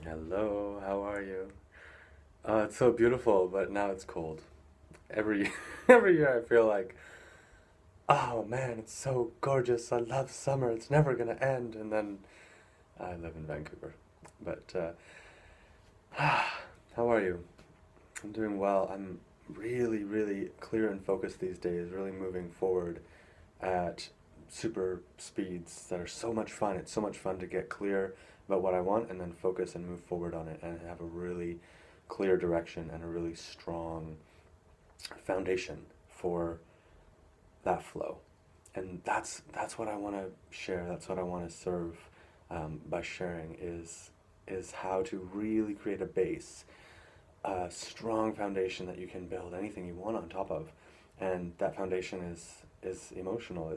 Hello, how are you? It's so beautiful, but now it's cold. Every every year I feel like, oh man, it's so gorgeous. I love summer. It's never gonna end. And then I live in Vancouver. But how are you? I'm doing well. I'm really, really clear and focused these days. Really moving forward at super speeds that are so much fun. It's so much fun to get clear about what I want and then focus and move forward on it and have a really clear direction and a really strong foundation for that flow. And that's what I want to share. That's what I want to serve by sharing is how to really create a base, a strong foundation that you can build anything you want on top of. And that foundation is emotional.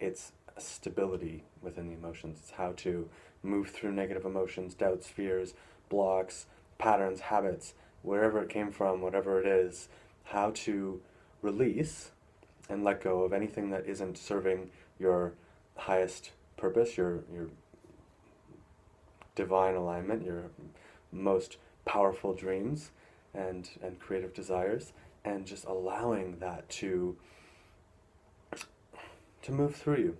It's stability within the emotions. It's how to move through negative emotions, doubts, fears, blocks, patterns, habits, wherever it came from, whatever it is, how to release and let go of anything that isn't serving your highest purpose, your divine alignment, your most powerful dreams and creative desires, and just allowing that to move through you,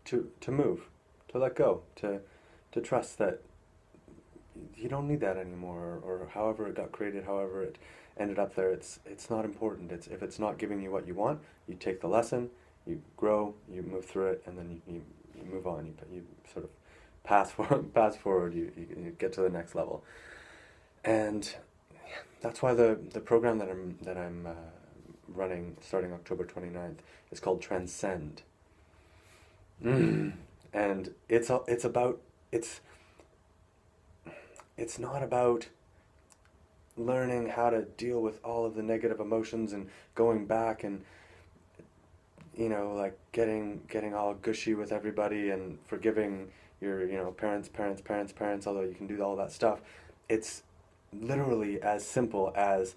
to move, to let go, to trust that you don't need that anymore, or however it got created, however it ended up there. It's not important. It's if it's not giving you what you want, you take the lesson, you grow, you move through it, and then you move on. You sort of pass forward. You get to the next level, and that's why the program that I'm running starting October 29th is called Transcend. And it's about it's it's not about learning how to deal with all of the negative emotions and going back and like getting all gushy with everybody and forgiving your parents, although you can do all that stuff. It's literally as simple as,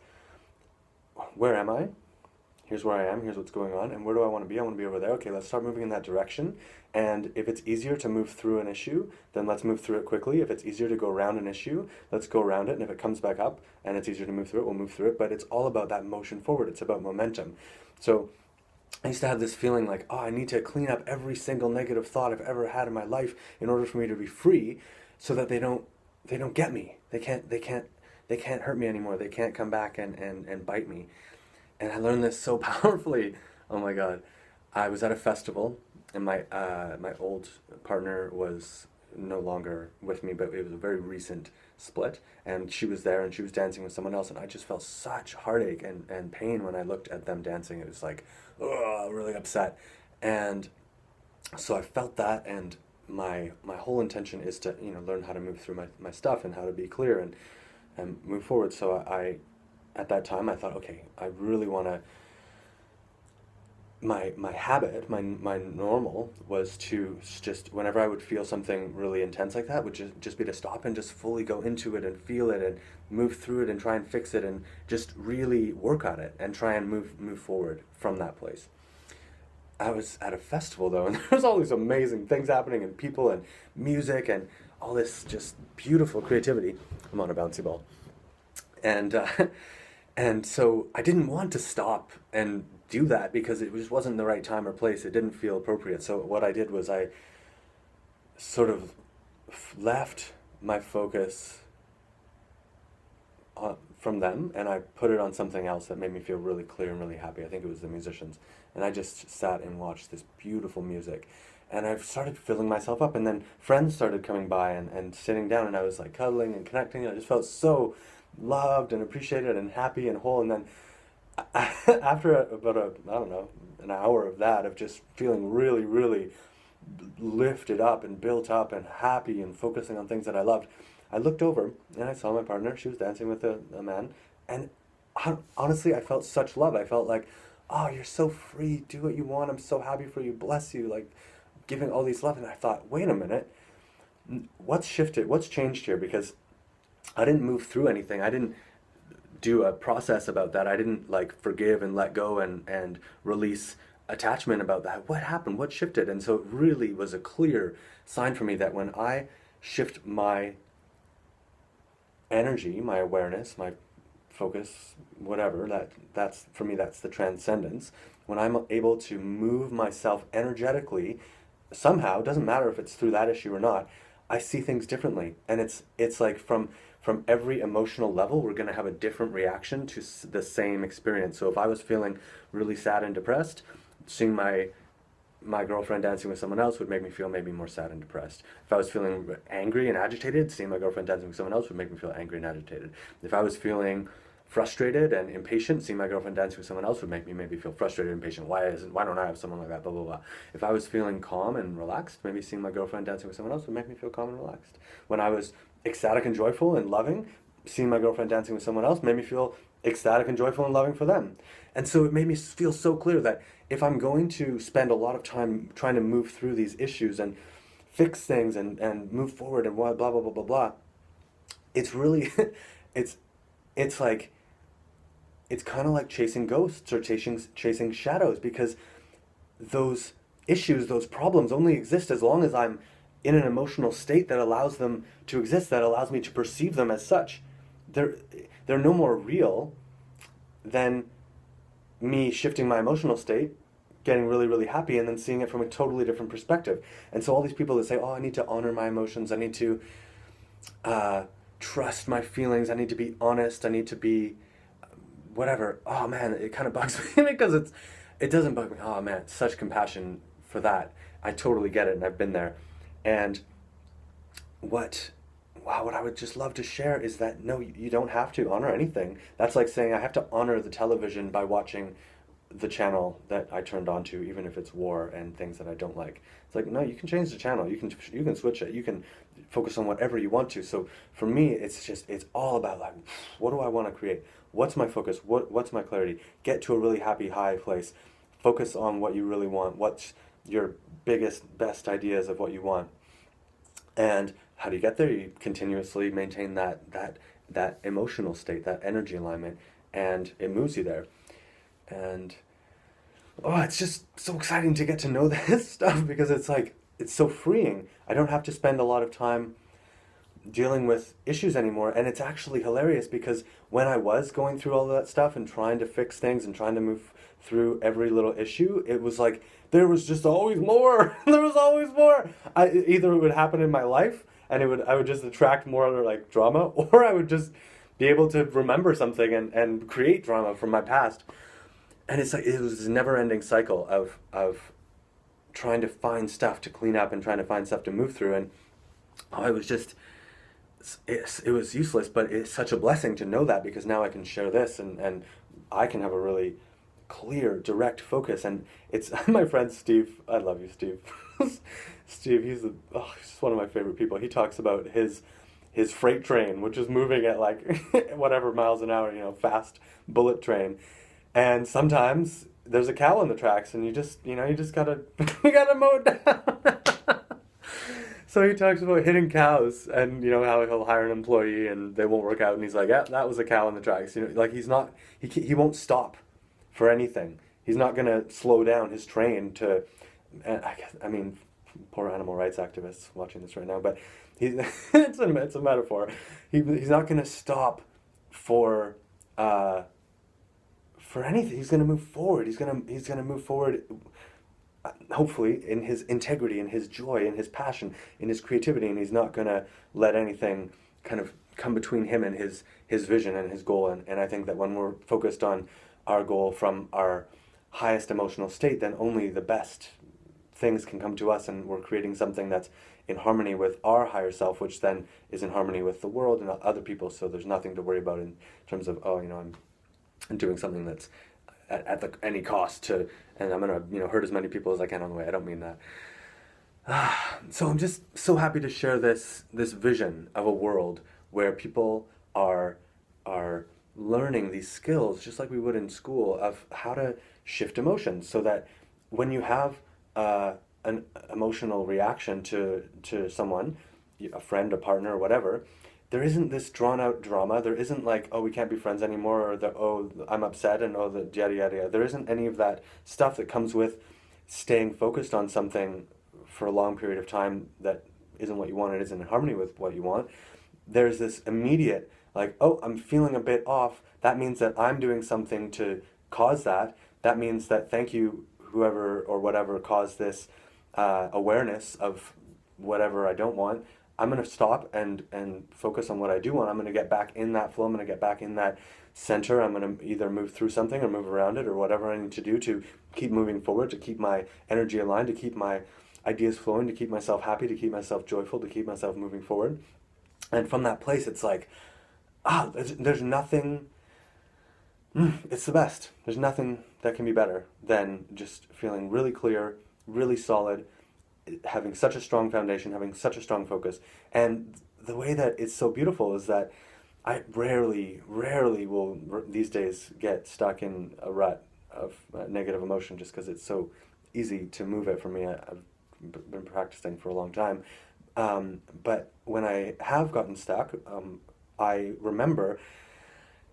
where am I? Here's where I am, here's what's going on, and where do I want to be? I want to be over there. Okay, let's start moving in that direction. And if it's easier to move through an issue, then let's move through it quickly. If it's easier to go around an issue, let's go around it. And if it comes back up and it's easier to move through it, we'll move through it. But it's all about that motion forward. It's about momentum. So I used to have this feeling like, oh, I need to clean up every single negative thought I've ever had in my life in order for me to be free, so that they don't get me. They can't hurt me anymore. They can't come back and bite me. And I learned this so powerfully. Oh my God. I was at a festival, and my old partner was no longer with me, but it was a very recent split. And she was there, and she was dancing with someone else, and I just felt such heartache and pain when I looked at them dancing. It was like, oh, really upset. And so I felt that, and my whole intention is to learn how to move through my stuff and how to be clear and move forward. So I at that time I thought, okay, I really want to, my habit, my normal was to just, whenever I would feel something really intense like that, would just be to stop and just fully go into it and feel it and move through it and try and fix it and just really work on it and try and move forward from that place. I was at a festival though, and there was all these amazing things happening, and people and music and all this just beautiful creativity. I'm on a bouncy ball, and and so I didn't want to stop and do that because it just wasn't the right time or place. It didn't feel appropriate. So what I did was I sort of left my focus from them, and I put it on something else that made me feel really clear and really happy. I think it was the musicians. And I just sat and watched this beautiful music. And I started filling myself up, and then friends started coming by and sitting down, and I was like cuddling and connecting. And I just felt so loved and appreciated and happy and whole. And then after about I don't know, an hour of that, of just feeling really, really lifted up and built up and happy and focusing on things that I loved, I looked over and I saw my partner. She was dancing with a man, and honestly, I felt such love. I felt like, oh, you're so free. Do what you want. I'm so happy for you. Bless you. Like giving all these love. And I thought, wait a minute, what's shifted? What's changed here? Because I didn't move through anything. I didn't do a process about that. I didn't like forgive and let go and release attachment about that. What happened? What shifted? And so it really was a clear sign for me that when I shift my energy, my awareness, my focus, whatever, that's for me, that's the transcendence. When I'm able to move myself energetically, somehow, it doesn't matter if it's through that issue or not, I see things differently. And it's like from every emotional level, we're going to have a different reaction to the same experience. So if I was feeling really sad and depressed, seeing my girlfriend dancing with someone else would make me feel maybe more sad and depressed. If I was feeling angry and agitated, seeing my girlfriend dancing with someone else would make me feel angry and agitated. If I was feeling frustrated and impatient, seeing my girlfriend dancing with someone else would make me maybe feel frustrated and impatient. Why don't I have someone like that? Blah blah blah. If I was feeling calm and relaxed, maybe seeing my girlfriend dancing with someone else would make me feel calm and relaxed. When I was ecstatic and joyful and loving, seeing my girlfriend dancing with someone else made me feel ecstatic and joyful and loving for them. And so it made me feel so clear that if I'm going to spend a lot of time trying to move through these issues and fix things and move forward and blah blah blah blah blah blah, it's really it's it's like it's kind of like chasing ghosts or chasing shadows, because those issues, those problems only exist as long as I'm in an emotional state that allows them to exist, that allows me to perceive them as such. They're they're no more real than me shifting my emotional state, getting really, really happy, and then seeing it from a totally different perspective. And so all these people that say, oh, I need to honor my emotions, I need to trust my feelings, I need to be honest, I need to be whatever. Oh man, it kind of bugs me because it doesn't bug me. Oh man, such compassion for that. I totally get it, and I've been there. And what what I would just love to share is that no, you don't have to honor anything. That's like saying I have to honor the television by watching the channel that I turned on to, even if it's war and things that I don't like. It's like, no, you can change the channel. You can switch it. You can focus on whatever you want to. So for me, it's all about like, what do I want to create? What's my focus? What's my clarity? Get to a really happy high place. Focus on what you really want. What's your biggest, best ideas of what you want? And how do you get there? You continuously maintain that emotional state, that energy alignment, and it moves you there. And oh, it's just so exciting to get to know this stuff, because it's like it's so freeing. I don't have to spend a lot of time dealing with issues anymore, and it's actually hilarious because when I was going through all of that stuff and trying to fix things and trying to move through every little issue, it was like there was just always more. There was always more. Either it would happen in my life and I would just attract more like drama, or I would just be able to remember something and create drama from my past. And it's like it was this never-ending cycle of trying to find stuff to clean up and trying to find stuff to move through. And oh, it was useless, but it's such a blessing to know that, because now I can share this and I can have a really clear, direct focus. And it's my friend Steve. I love you, Steve. Steve, he's just one of my favorite people. He talks about his freight train, which is moving at like whatever miles an hour, fast bullet train. And sometimes there's a cow on the tracks, and you just gotta you gotta mow it down. So he talks about hitting cows, and how he'll hire an employee and they won't work out, and he's like, yeah, that was a cow on the tracks. Like he won't stop for anything. He's not gonna slow down his train to. I mean, poor animal rights activists watching this right now, but it's a metaphor. He's not gonna stop for. For anything, he's going to move forward. He's going to move forward, hopefully, in his integrity, in his joy, in his passion, in his creativity, and he's not going to let anything kind of come between him and his vision and his goal. And I think that when we're focused on our goal from our highest emotional state, then only the best things can come to us, and we're creating something that's in harmony with our higher self, which then is in harmony with the world and other people. So there's nothing to worry about in terms of, I'm doing something that's at any cost to, and I'm gonna hurt as many people as I can on the way. I don't mean that. So I'm just so happy to share this vision of a world where people are learning these skills just like we would in school of how to shift emotions, so that when you have an emotional reaction to someone, a friend, a partner, or whatever. There isn't this drawn out drama. There isn't like, oh, we can't be friends anymore, or oh, I'm upset, and oh, the yada yada yada. There isn't any of that stuff that comes with staying focused on something for a long period of time that isn't what you want, it isn't in harmony with what you want. There's this immediate Like, oh, I'm feeling a bit off. That means that I'm doing something to cause that. That means that thank you, whoever or whatever caused this awareness of whatever I don't want. I'm going to stop and focus on what I do want. I'm going to get back in that flow. I'm going to get back in that center. I'm going to either move through something or move around it or whatever I need to do to keep moving forward, to keep my energy aligned, to keep my ideas flowing, to keep myself happy, to keep myself joyful, to keep myself moving forward. And from that place, it's like, there's nothing, it's the best. There's nothing that can be better than just feeling really clear, really solid, having such a strong foundation, having such a strong focus. And the way that it's so beautiful is that I rarely will these days get stuck in a rut of negative emotion just because it's so easy to move it for me. I've been practicing for a long time. But when I have gotten stuck, I remember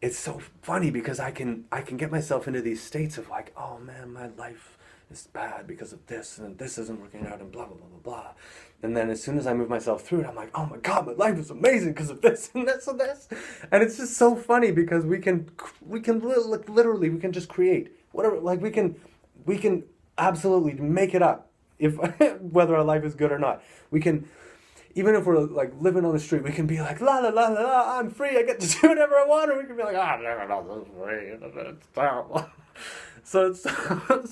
it's so funny because I can get myself into these states of like, oh man, my life is bad because of this and this isn't working out and blah blah blah blah blah. And then as soon as I move myself through it, I'm like, oh my god, my life is amazing because of this and this and this. And it's just so funny because literally we can just create whatever, like we can absolutely make it up if whether our life is good or not. We can, even if we're like living on the street, we can be like, la la la la la, I'm free, I get to do whatever I want, or we can be like, ah, no, this is free, it's terrible. So it's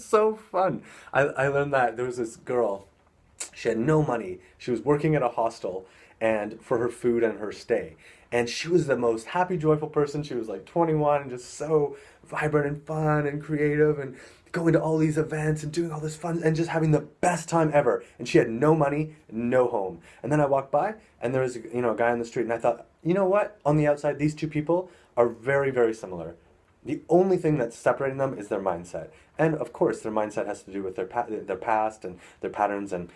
so fun. I learned that there was this girl, she had no money, she was working at a hostel and for her food and her stay. And she was the most happy, joyful person. She was like 21 and just so vibrant and fun and creative and going to all these events and doing all this fun and just having the best time ever. And she had no money, no home. And then I walked by and there was a guy on the street and I thought, you know what? On the outside, these two people are very, very similar. The only thing that's separating them is their mindset. And of course, their mindset has to do with their past and their patterns. And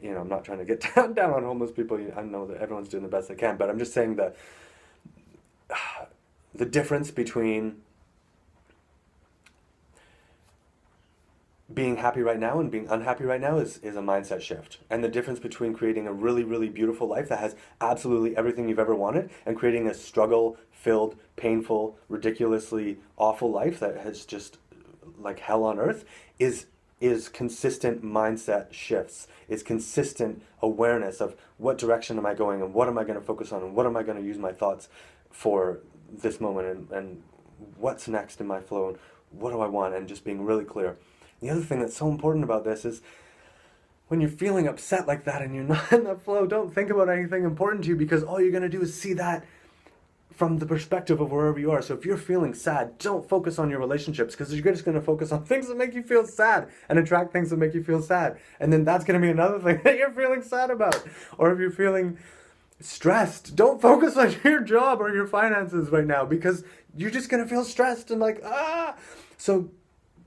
I'm not trying to get down on homeless people. I know that everyone's doing the best they can, but I'm just saying that the difference between being happy right now and being unhappy right now is a mindset shift. And the difference between creating a really, really beautiful life that has absolutely everything you've ever wanted and creating a struggle-filled, painful, ridiculously awful life that has just like hell on earth is consistent mindset shifts. It's consistent awareness of what direction am I going and what am I going to focus on and what am I going to use my thoughts for this moment and what's next in my flow and what do I want, and just being really clear. The other thing that's so important about this is when you're feeling upset like that and you're not in that flow, don't think about anything important to you because all you're going to do is see that from the perspective of wherever you are. So if you're feeling sad, don't focus on your relationships because you're just going to focus on things that make you feel sad and attract things that make you feel sad. And then that's going to be another thing that you're feeling sad about. Or if you're feeling stressed, don't focus on your job or your finances right now because you're just going to feel stressed and like, ah. So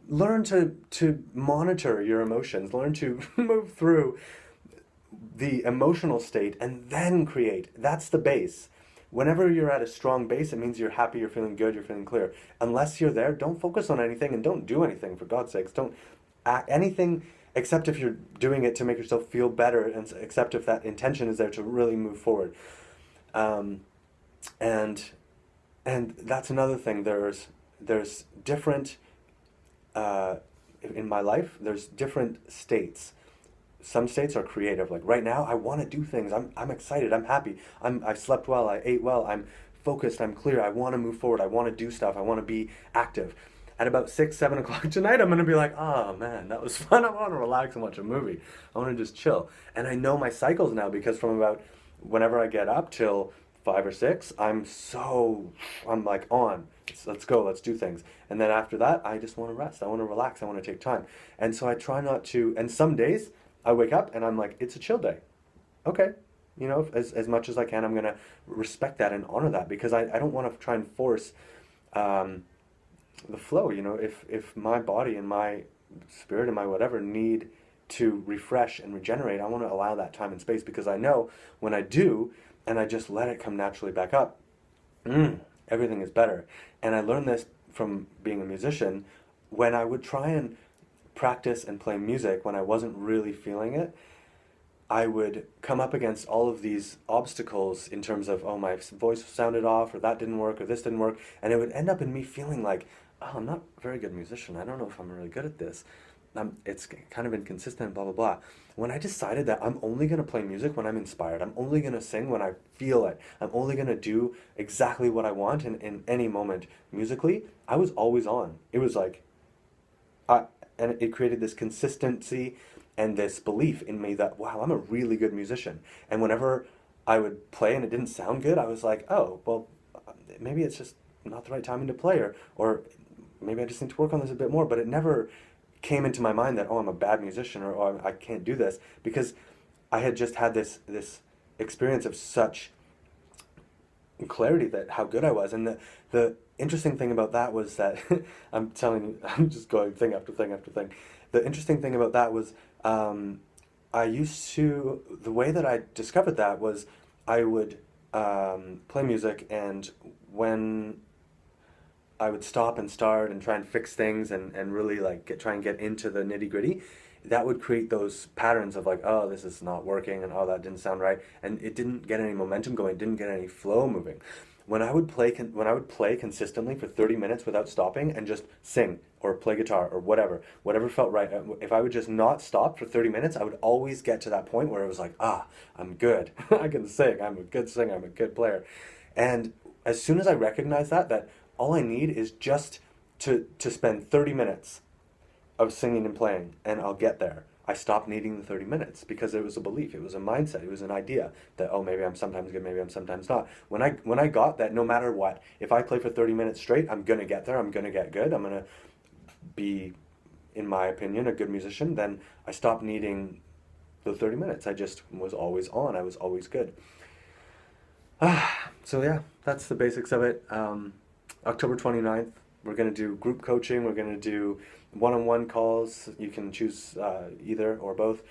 learn to monitor your emotions, learn to move through the emotional state and then create. That's the base. Whenever you're at a strong base, it means you're happy, you're feeling good, you're feeling clear. Unless you're there, don't focus on anything and don't do anything, for God's sakes. Don't act anything except if you're doing it to make yourself feel better and except if that intention is there to really move forward. And that's another thing. There's different in my life, there's different states. Some states are creative. Like right now, I want to do things. I'm excited. I'm happy. I slept well. I ate well. I'm focused. I'm clear. I want to move forward. I want to do stuff. I want to be active. At about 6, 7 o'clock tonight, I'm going to be like, oh man, that was fun. I want to relax and watch a movie. I want to just chill. And I know my cycles now because from about whenever I get up till 5 or 6, I'm like on. Let's go, let's do things. And then after that, I just want to rest. I want to relax. I want to take time. And so I try not to, and some days I wake up and I'm like, it's a chill day. Okay. As much as I can, I'm going to respect that and honor that because I don't want to try and force the flow. If my body and my spirit and my whatever need to refresh and regenerate, I want to allow that time and space because I know when I do and I just let it come naturally back up, everything is better. And I learned this from being a musician. When I would try and practice and play music when I wasn't really feeling it, I would come up against all of these obstacles in terms of, oh, my voice sounded off, or that didn't work, or this didn't work, and it would end up in me feeling like, oh, I'm not a very good musician. I don't know if I'm really good at this. It's kind of inconsistent, blah, blah, blah. When I decided that I'm only going to play music when I'm inspired, I'm only going to sing when I feel it, I'm only going to do exactly what I want in any moment musically, I was always on. It was like, and it created this consistency and this belief in me that, wow, I'm a really good musician. And whenever I would play and it didn't sound good, I was like, oh, well, maybe it's just not the right timing to play, or maybe I just need to work on this a bit more. But it never came into my mind that, oh, I'm a bad musician, or oh, I can't do this, because I had just had this experience of such clarity that how good I was. And the interesting thing about that was that I'm telling you, I'm just going thing after thing after thing. The interesting thing about that was I used to, the way that I discovered that was I would play music, and when I would stop and start and try and fix things, and really like try and get into the nitty gritty, that would create those patterns of like, oh, this is not working, and oh, that didn't sound right, and it didn't get any momentum going, didn't get any flow moving. When I would play consistently for 30 minutes without stopping and just sing or play guitar or whatever felt right. If I would just not stop for 30 minutes, I would always get to that point where it was like, ah, I'm good. I can sing. I'm a good singer. I'm a good player. And as soon as I recognized that all I need is just to spend 30 minutes of singing and playing, and I'll get there. I stopped needing the 30 minutes because it was a belief, it was a mindset, it was an idea that, oh, maybe I'm sometimes good, maybe I'm sometimes not. When I got that, no matter what, if I play for 30 minutes straight, I'm gonna get there, I'm gonna get good, I'm gonna be, in my opinion, a good musician, then I stopped needing the 30 minutes. I just was always on, I was always good. So yeah, that's the basics of it. October 29th, we're going to do group coaching. We're going to do one-on-one calls. You can choose either or both.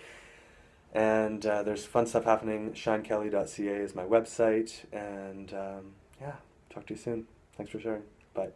And there's fun stuff happening. shinekelly.ca is my website. And yeah, talk to you soon. Thanks for sharing. Bye.